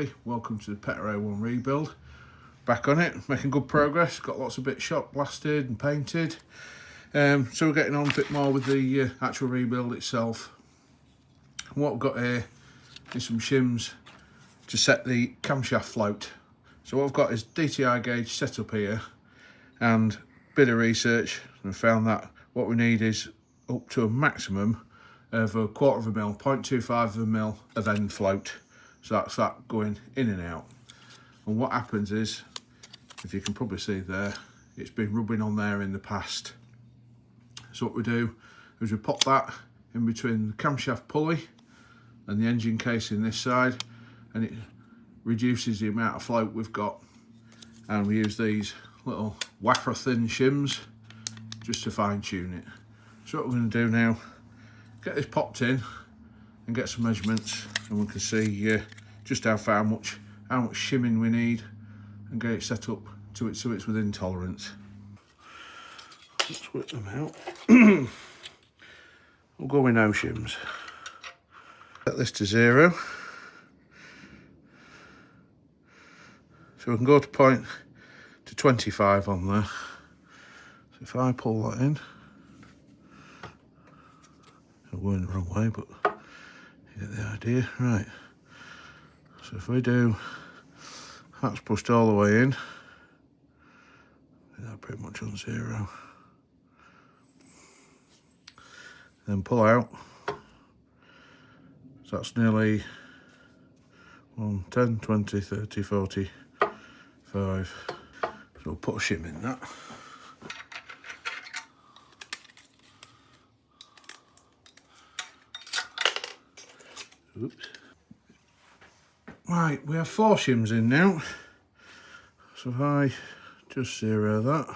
everybody, welcome to the PETTER 01 rebuild. Back on it, making good progress, got lots of bits shot, blasted and painted. So we're getting on a bit more with the actual rebuild itself. And what we've got here is some shims to set the camshaft float. So what I've got is DTI gauge set up here and a bit of research, and found that what we need is up to a maximum of 1/4 of a mil, 0.25 of a mil of end float. So that's that going in and out. And what happens is, if you can probably see there, it's been rubbing on there in the past. So what we do is we pop that in between the camshaft pulley and the engine casing this side, and it reduces the amount of float we've got. And we use these little wafer thin shims just to fine tune it. So what we're going to do now, get this popped in and get some measurements, and we can see just how much shimming we need and get it set up to it so it's within tolerance. Let's whip them out. We'll go with no shims. Set this to 0. So we can go to 25 on there. So if I pull that in, I'm going the wrong way, but you get the idea. Right. So if we do, that's pushed all the way in. That's pretty much on 0. Then pull out. So that's nearly 1, 10, 20, 30, 40, 5. So we'll put a shim in that. Oops. Right, we have 4 shims in now. So if I just 0 that.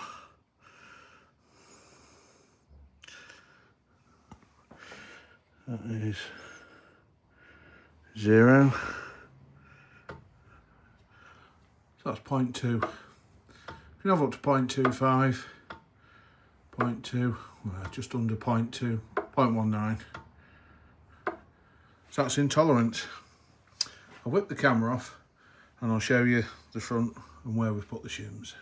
That is 0. So that's 0.2. You can have up to 0.25, 0.2, well, just under 0.2, 0.19. So that's intolerance. I'll whip the camera off and I'll show you the front and where we've put the shims.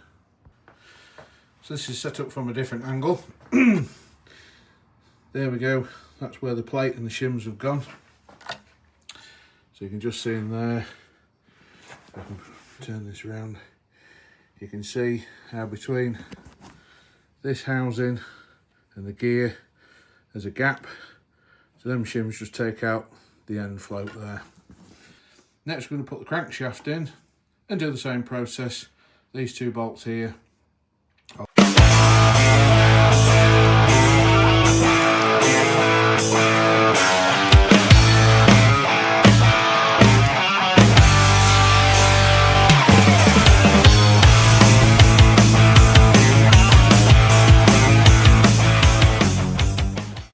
So this is set up from a different angle. There we go, that's where the plate and the shims have gone. So you can just see in there, if I can turn this around, you can see how between this housing and the gear there's a gap. So them shims just take out the end float there. Next we're going to put the crankshaft in and do the same process. These 2 bolts here